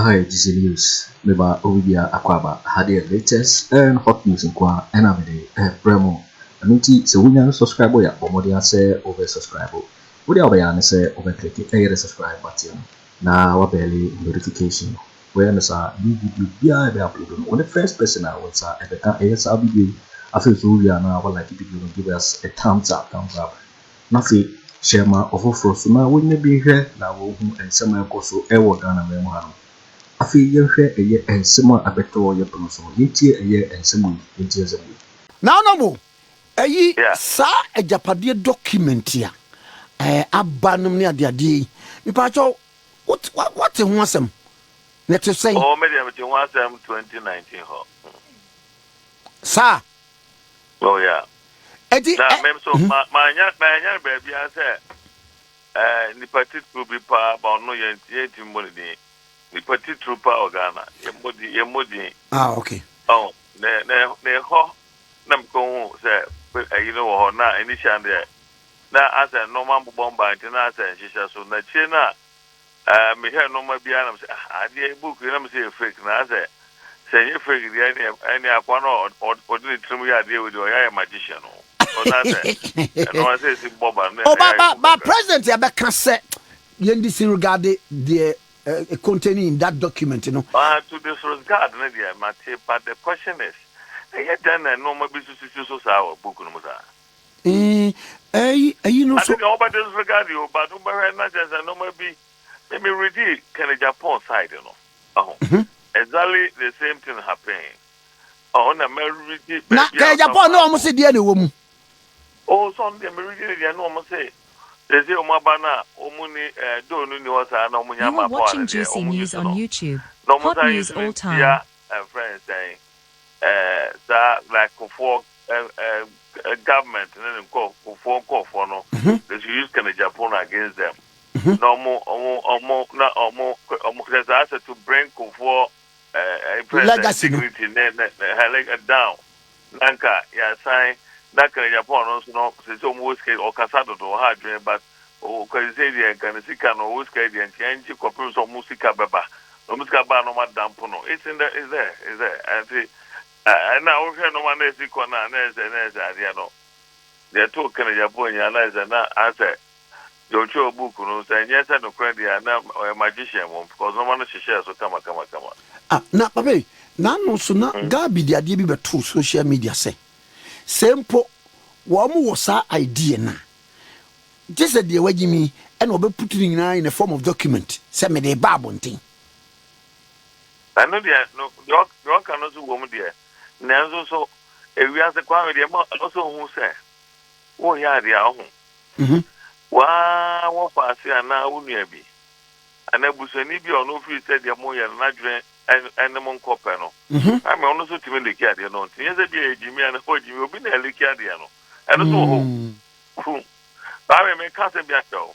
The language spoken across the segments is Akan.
IGC News. Meba Obibia Akwaba had the latest and hot news in Kwa and Amide Bremo. Aminti se wunya subscribe ya omodia se over subscribe. Wodi awaya say over click the subscribe button. Na wabeli notification. Where na sa video bia be upload on the first person I want sa ebeka ASR video. Afi so we are now like video give us a thumbs up. Na fi share my offer so na we be here na wo hu ensema ekoso ewo Ghana memo ha no. Afi ye hwe eye ensema abeto ye pono so yiti eye ensema yiti ezebu. Now no mo. Eyi sa Agyapadie document ya. Abanum ne ade mi pa cho what ho asem. Let us say oh me dem 2019 ho. Sa Oh yeah. Edi mem so manya baby I say ni party group pa ba no yenti money ni party trooper Ghana yemodi okay oh ne ho nam ko say you know na initial there na as a normal bomba na as a shisha so na chi na me hear normal bia na say ade book na me say fake na as say you fake there any akwa no ordinary trim ya dey with your magician no no say si boba na but president ya be can say yendi regarding the containing in that document you know to disregard na there but the question is then normal business so our book no musa you know so about disregard you but not just a normal be let me read it Kennedy Agyapong side you know exactly the same thing happening on America na Kennedy Agyapong no almost dey na wo mu oh Sunday America dey no almost say they say omabana omuni do no ni wasa na omunya ma po watching juicy news on YouTube hot news all time friends saying that like Kuffour government and then Kuffour no they should use Kennedy Agyapong against them no more there's answer to bring Kuffour legacy security down nanka ya sign that Kennedy Agyapong no say so most case or kasado to hard but o can say the can see can always get the anti copy so musica baba no musica ba no madam no it's in there is there and now we no man is corner na area no they took Kennedy Agyapong ya na answer Jojo book no say yes no credit na magician because no man share so kama na pape na no so na gabi de ade bi beto social media say sempo wo mo sa idea na just the wagimi and we put it in a form of document say me dey ba bonten I know there no you can also wo mo there na so we as kwa we dey also who say wo ya dia ho wa wo fa se ana unu abi ana busani bi ono fi se de mo ya na dwen ene mo nkope no am ono so timi leki ade no tin ye bi ejimi ana ho ejimi obi na leki ade no eno so ho ba me ka se bi ato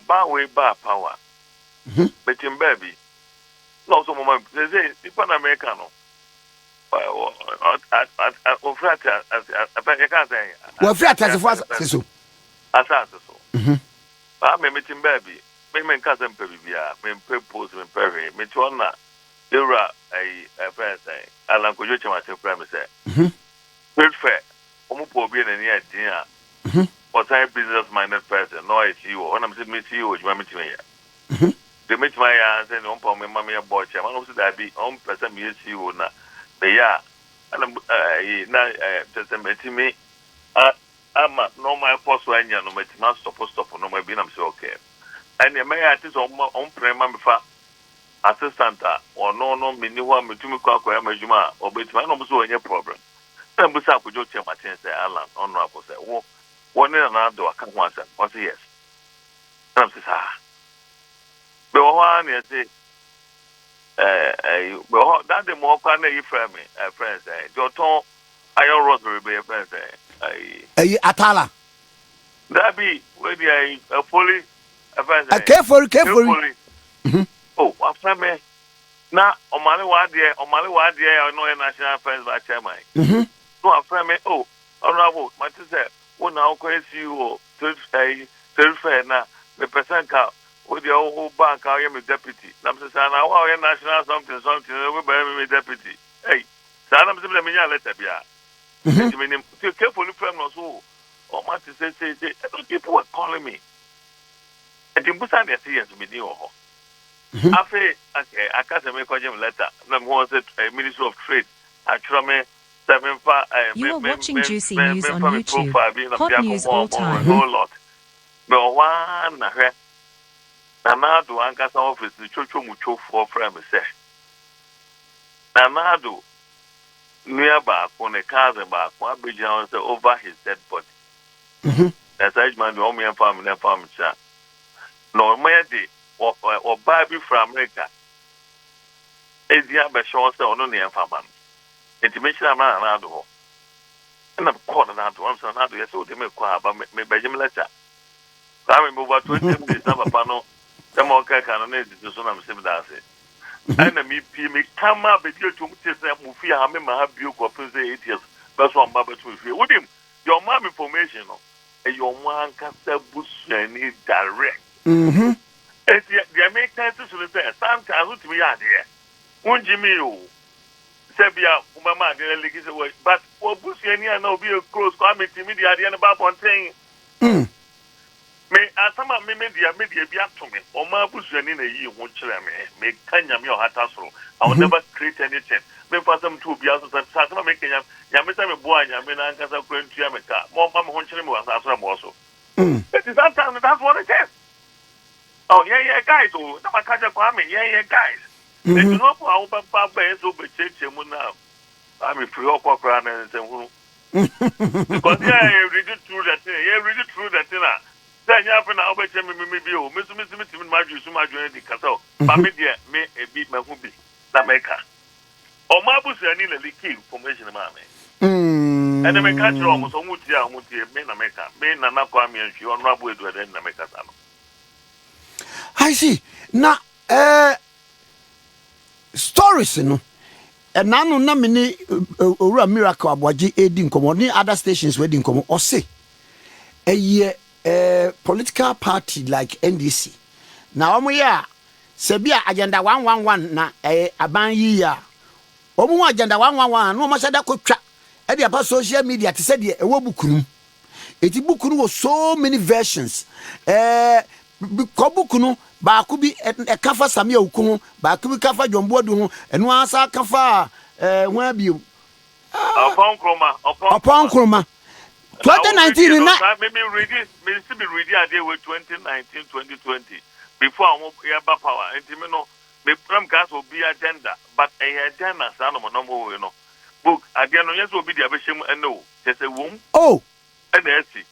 ba we ba power betim baby no so mama say ipa na America no Ofrata you can't say Ofrata so I meeting baby me cousin bibia me propose me perry me to na era a friend say Alan Kojo Kyeremanteng prime say good fair omupo bi na near din but I business minded person no I see you when I'm saying me see you you meet me here they meet my answer no po me mama boy chairman no say that be on person me see you na yeah, and na just me ama no my post when you no me not stop no me be na say okay and the mayor is on prema me fa assistant or no me ni ho me tumi kwa amajuma obetuma no so any problem na busa Kojo Kyeremanteng say Alan honorable say wo one na do aka ho asa o say yes na say ah be wo ha na say well, that the more can you friend me, friends. Your tone, iron rosary be a friend. Atala. That be where the a fully a friend. Careful. Oh, what friend me? Now, on my word, I know a national friends by chairman. No, a friend me. Oh, honorable, my sister, when I see you, third fair now, the percent car, with the whole bank, I am a deputy. I'm saying, I am national something, we buy me deputy. Hey, so I'm saying, let me let it be. Carefully from us, or much to say, people were calling me. And in Busan, they see us with you. After I can't make a letter. I'm going to Ministry of Trade. I try me. You are watching Juicy News on YouTube. Hot news all time. A lot. But one, Nanado Ankasa office, the Chocho Mucho for Frame say. Nanado nearby on a car back, one bridge over his dead body. As I man, the Omian farm and farm chat. No, my day or Barbie from America. Edia Bashon, no near farm. Intimation of Nanado. And I'm calling out to one son, how do you so they make quite about me by Jim letter? I remember 20 minutes of panel. The more can is the son of Simdas. And me come up with you to Mufia, I remember have you for 8 years. That's one Baba to you. With him, your mom information, and your one can sell bush and need direct. And the American to say, sometimes we are there. Won't Jimmy? Sebia, Mama, the legacy away. But for bush and no be a close committee, media, the end about one thing. Me asama me media be up to me. O ma busu ni na yi ho kire me. Me kanya me o hata soro. I will never create anything. Me for some to be also some me kanya. Ya me say me boa nya me na nkasa kwentua me ka. Mo ma me ho kire me wasa asoro mo so. It is that time, that's what it is. Oh yeah guys, oh na makaja kwa me yeah guys. They do not for our papa so be cheche mu na. I'm free okwa na say hu. Because read it through that thing. Read it through that thing. Then you have an album, maybe, Mr. Maju, so much in the castle. Mammy, dear, may a beat my hobby, Jamaica. Or Mabus, I need a leaky formation, mammy. And I may catch almost almost here, men America, men and not come and you are not with the America. I see. Now, stories, you know. And now, no many miracle about aiding common other stations wedding common or say a year. Political party like NDC. Now, Sebia agenda 111 na aban yi ya. Omu agenda 111 no masada ko twa. E dey about social media to say dey e wo bukunu. Eti bukunu was so many versions. Ko bukunu ba ku bi e kafa Sammy okunu, ba ku bi kafa Jombodu ho, eno asa kafa wan bi. Opon kroma. 2019 na maybe read it, maybe read it with 2019 2020 before I won't hear about power and you know the program gas will be agenda but a agenda sound of no you know book again yes will be the abeshim and no just a womb and let's see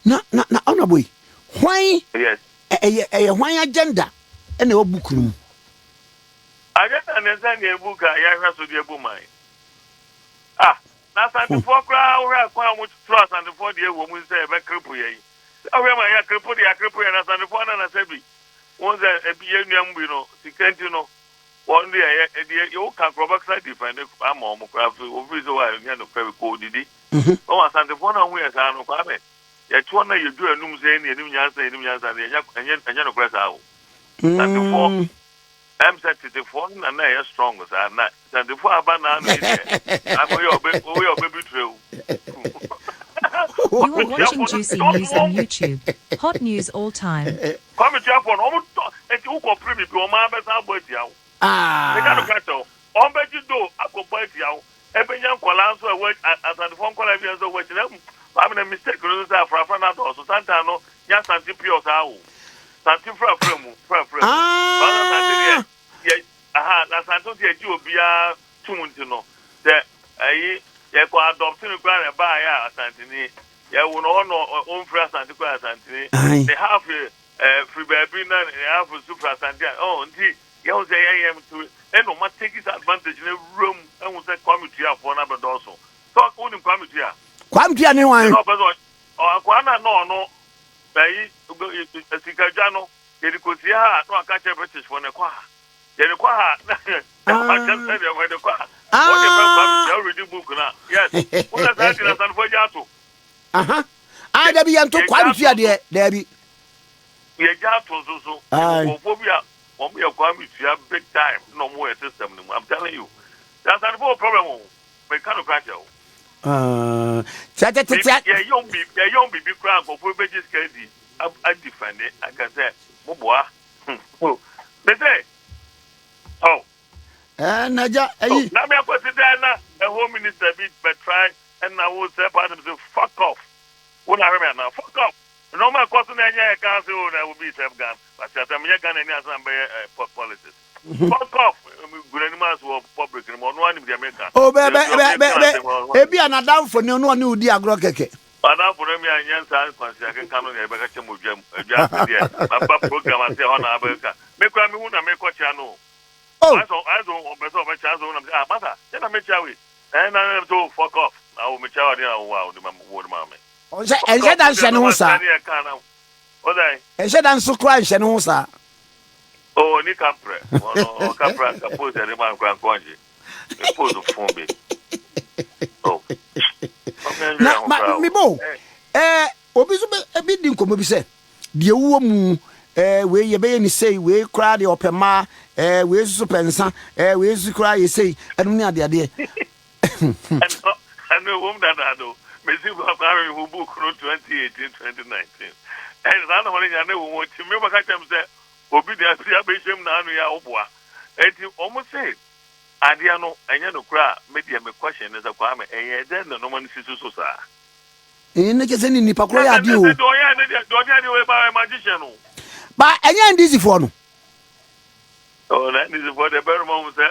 na honorable why yes why agenda and a book room agenda understand the book I have to the book mine na santifo kra ora kwa mu trust santifo de wo mu say be kripo yi awe ma ya kripo na santifo na sabi won say e bi enuam bi no sikenti no won de e you can provoke side defend am o mu kra o bi so wa nya no kra ko didi o wa santifo na hu ya sa no kwa me ye tuo na ye du anum say ni enim nyansa enya no kra sa o santifo I'm set to the phone and I am strong as I'm not. And the four banana, I'm your baby true. You are watching Juicy News on YouTube. Hot news all time. Come to Japan, almost and you go privy to my best about you. They got a battle. On bet you do, I go bite you. Every young Colanso away as the phone call years away to them. I'm a mistake for a friend out of Santano, yes, and Tipio Sao. Santi fra na santo ti eji obi a tumunti no se ayi ye ko adopt ni kwa na ba ya asantini ye wo no on fra santi kwa asantini they have free baby na they have super santi nti ye wo say ye to e no ma take this advantage na room e wo say committee afọ na be doso so ko ni committee ni wan no person kwa na no bayi sikajano yedikosi ha no akache British for ne kwa yedikwa ha I just said you were kwa what the problem you read book na yes what that na san for jato da bi yanto kwa mfia de da bi ye ja to so phobia we are big time no more system I'm telling you that's an problem we can't crash you yeah young be crowd for beji skedi I defend it I can say moboa they say naja na me consider na a home minister be try and I will say part of the fuck off when I remember now fuck off no man question any council that will be self gun but I'm gun any assembly policies fuck off good animals were public no one in the America ebi anadam for no one udi agro keke ana for me anyan san consider can no e be ka chemo dwam Agyapadie papa program ase ho na America me kwa me hu na me ko cha no I don't be so much as on mother then me chawi and I to fuck off now me chawi dey wow the mama o se enje dan hye ne ho sa o dai enje dan so kra hye ne ho sa o ni kapre o kapra ka pose dey man kran konje e pose fun be oh na me bo obi so be di nkomo bi se de wuo mu we ye be ni say we kra de opema we su pensa we su kra ye say enu ni ade ade and no woman that do me see who book no 2018 2019 and na no ya na wo ti me ba ka tem say obi de asia be shem na anu ya oboa enti omo say ade no enye no kra me de me question is akwa me enye den no man sisu so sa ne ke se ni nipa kro ya ade o do ya we ba magician no ba enye ndisi fo no oh na ndisi fo de better mom say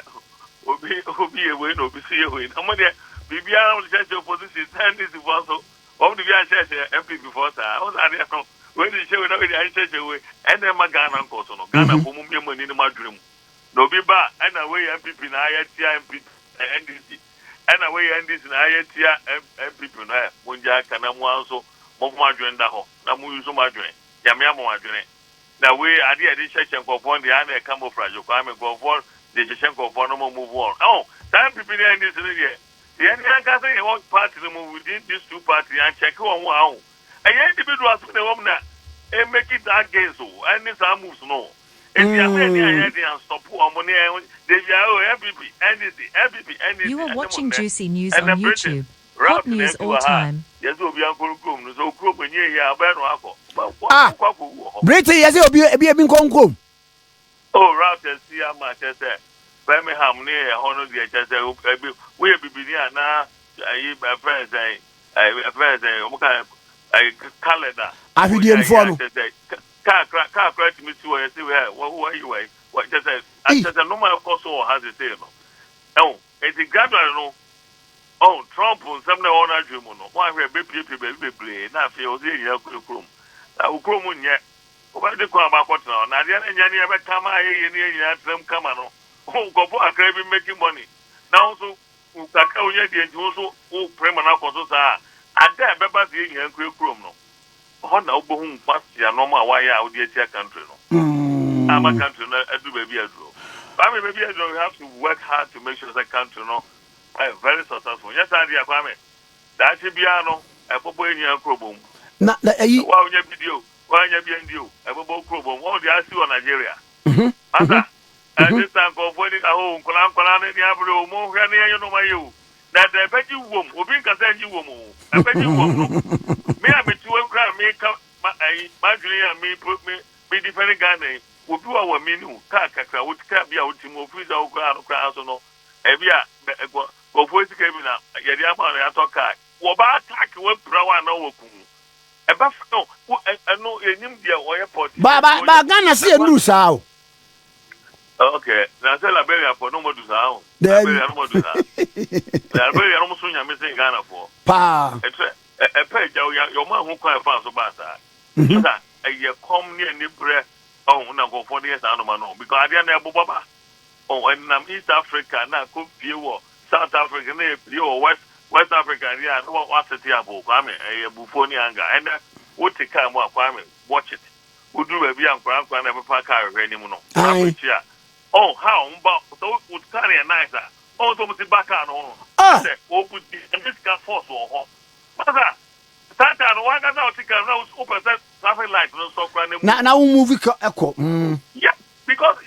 obi e we no bi see e we na mo de bibia on the church opposition stand this for so of the church NPP before sir o na de no we dey show na we dey church we and dem Ghana nko so no Ghana ko mu mani ni madwere mu no bi ba and we NPP na ayatia NPP NDC and we NDC na ayatia NPP no e mo nja kana mu anso mo madwere nda ho na mu yuso madwere yame amo madwere na we ade church nko fo ndi ana camouflage ko ame go for the church nko fo no move on oh that NPP and NDC no there yeah, I say one party within these two parties and check on wow. And individuals in the woman and make it against so and this are moves no. And the American and stop money they are MPP. You are watching Juicy News on YouTube. Hot news all time. Yes, we'll be uncle Grum, so group in here, Britain, yes, you'll be a been conquered. Oh, Routers, see how much I said. Birmingham near honor the HSL. We be na a friend calendar. Afriyie inform. Car crack me to say who are you? What just as a normal course or has it say no. No, it's a graduate no. Oh, Trump on some honor dream no. Why we be play na feel the Ukrom. Ukrom yet. What the come about what now? Now the engineer ever come here them come on. Oh, go for a craving making money. Now so Kaka onye di nti so o prema na koso sa ada beba di yan krom no ho na obohu kwasi anoma wa ya odi etia country no ama country na adu baby adu baby adu we have to work hard to make sure that country no very successful yes adi akwame da chi bia no ebobo enyan krobom na eyi wa onye video wa anya bia ndio ebobo krobom wo di asi o Nigeria asa this time go for it ahụ nkọla ni abụrụ ụmụ hwe na ihe no mayu na the beji wom obi nka say ji wom o beji wom no me abetuwe kra me ka ma dwere ya me different Ghana obi wa menu ka kakra wotika bia wotimo freezer okra no kra so no e bia go for it ka bi na ye dia ma na to ka wo ba attack we prawa na wo kun e ba no no enyim dia wo airport ba Ghana say ndu sa o. Okay, now tell Liberia for no more to sound. Liberia no more to sound. Liberia no more missing Ghana for. Pa. A page your man who can't find so bad. A year come near Nibre. Oh, now go for the years animal because I didn't have Baba. Oh, and I'm East Africa now could view South Africa, you West Africa, yeah, no what's it here, Kwame, a Buffonianga, and what take time, Kwame, watch it. Who do a young grandpa never pack out anymore. Oh, how about so would carry a nicer? Oh, so much back on. Oh, put this car force or mother. That and one guy now think now open traffic light no so now movie echo. Yeah, because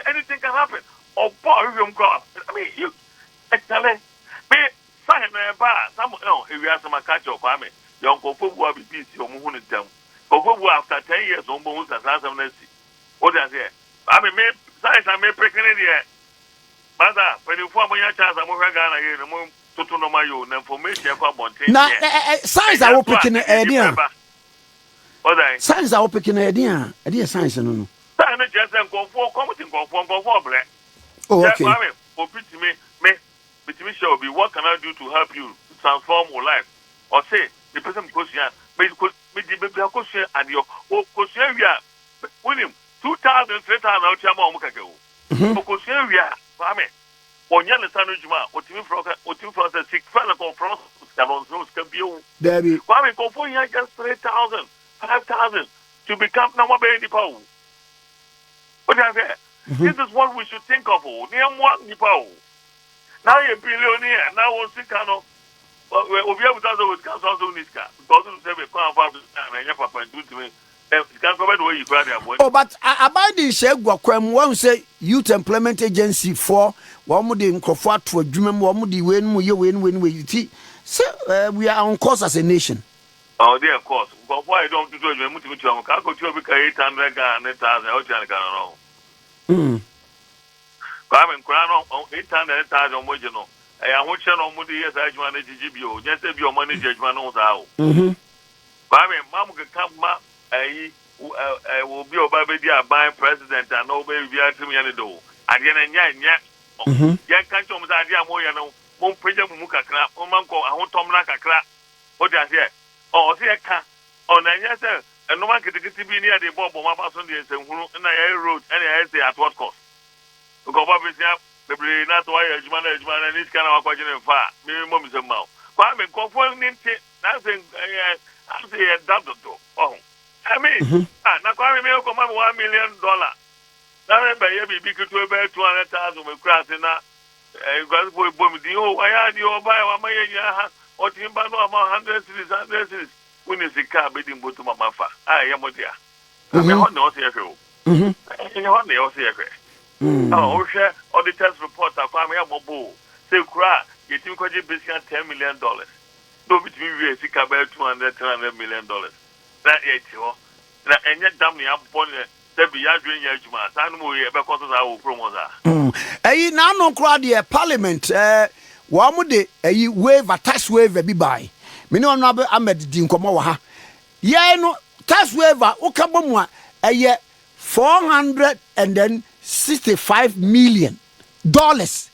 anything can happen. Or boy, you go. I mean, you actually me sign a bar. Some if you have some catch your kwame, young Kuffour will be busy. Your moon is down. Kuffour after 10 years on bones and has some mercy. What does it? I mean, me signs I may break in the mother. When you form your chance, I'm going to get the moon to know my own information about Monte. Now, signs are picking an idea. What I signs are picking an idea. Idea signs, no. Sign just and go for committing go for black. Oh, okay. Me shall be what can I do to help you to transform your life? Or say the person question, me the question and your question we are winning 2,000, 3,000 out of question we are Kwame. On your son Juma, or Tim Frost, 6 fellow conference that on those can be Debbie. Kwame go for you just 3,000, 5,000 to become number baby power. What I say? This is what we should think of. Near one people. Now you're a billionaire. Now we'll see kind of. We'll be able to also with council in this car. Because we say we can't have and your papa and do to me. You can't come back the way you grab your boy. Oh, but about the Shegwakwem, one say Youth Employment Agency for one would in Kuffour to a dream, one would win with so we are on course as a nation. Oh, dear, of course. Why I don't do it? I'm going to go to 800 and 8,000. I don't know. I'm in crown on 800,000 original. I am watching on Moody as I join the GBO. Just if your money judgment knows how. Mamma can come, I will be a baby buying president and no baby to me any do. I didn't yet can't come with idea more, you know. Won't pay them Muka crap, Omanko, I won't Tom like a crap. What does it? Oh, see a car. Oh, yes, sir. And no one can get to be near the Bob or my person, and I wrote any I say at what cost. Because maybe that's why a man and this kind of question in far. Maybe mom is a mouth. But I'm conforming nothing. I say a double. Oh, I mean, now I may come $1 million. Now, by every big to about 200,000 with crossing that. Because we boom the oh, I had you buy 1 million or Timba about 100 cities. When is the car bidding to my maffa? I am with you. I'm not here. On the OCA. Oh, share auditors report that Kwame Amobo say cry getting $10 million. No, between we see about $200 million. That $80. That and yet damn me up on the Biadrin Yajuma. Sanmo because of our promoter. Eh, now no crowd here, Parliament. One would a wave a tax wave a be by. Mino Nabe Ahmed Dinkomaha. Yeah, no tax waiver, Okabomwa, a year 465 million dollars.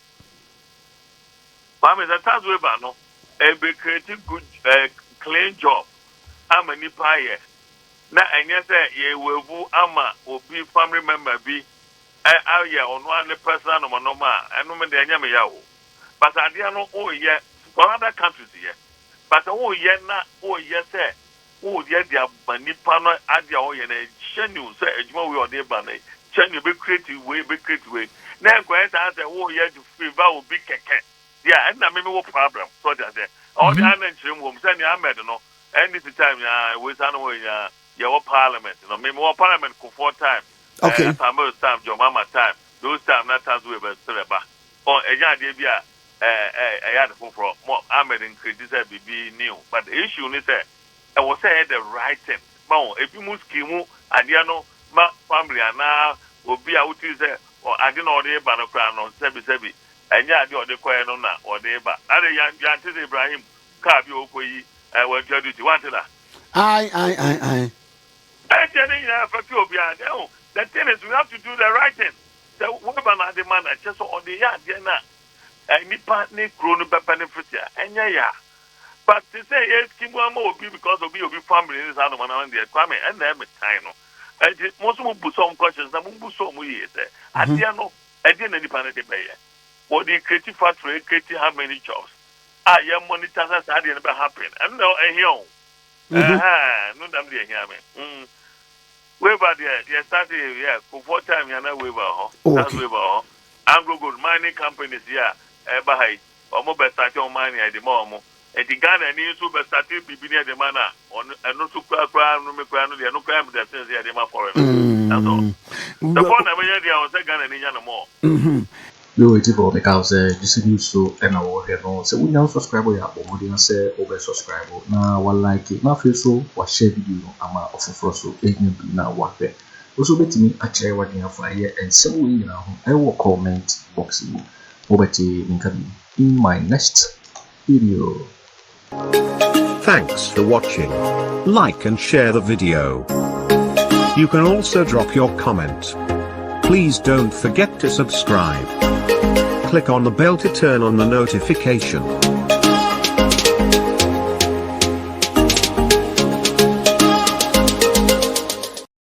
Ma'am, is a tax waiver, no? A be creating good, clean job. I'm a nipaye. Na enyese ye wevu ama obi family member bi aya ono ane person no normal eno me de anya me yawo but ade no o ye for other countries here but o ye na o ye say o ye dia banipa no ade o ye na chenu say ejuma we o de ba na chenu be creative way na enkwenta say o ye to favor obi keke yeah na me wo problem so that there all the other chim wo say ni Ahmed no any time ya we say no ya your parliament, you know, maybe more parliament Kuffour time. Okay. Time, your mama time. Those time not as we were still about. Or Agya Adee, I had for more Ahmed and criticize be new. But the issue is that I was saying the right thing. But if you must kimu, and you know, my family and now will be out there, or I didn't know the Banocran on Sebi, and yeah, the Koyan or the Eba. Other young Ibrahim, Kabi Okoyi, I will tell you to want to that. Aye. The thing is, we have to do the right thing. The woman and the man just on the yard, any partner grown up benefit, and yeah. But to say, yes, Kimwamo will be because of your family in this animal and the Kwame and them time. And most of them some questions, the Mumbuso Muye, I didn't independent pay. What the creative factory, creative how many jobs? I am monitors, I didn't happen. And no, a hill. No, damn dear, me. Waiver there, yes, started yeah, Kuffour time, you're not waiver, that's waiver, Anglo good mining companies, yeah, Bahai, or mobile station mining at the moment, and the Ghana needs to be started be near the manner on and not to cry no me cry no there no crime that says they are for that's all. The phone I mean there was a Ghana no more. You wait for because this news so and our head on so we now subscribe ya bomodi say over subscribe na wa like na feel so wa share video ama ofoforo so ehun bi na wa hwe also betimi a share what you Afriyie and so we now I will comment box you over in my next video. Thanks for watching. Like and share the video. You can also drop your comment. Please don't forget to subscribe. Click on the bell to turn on the notification.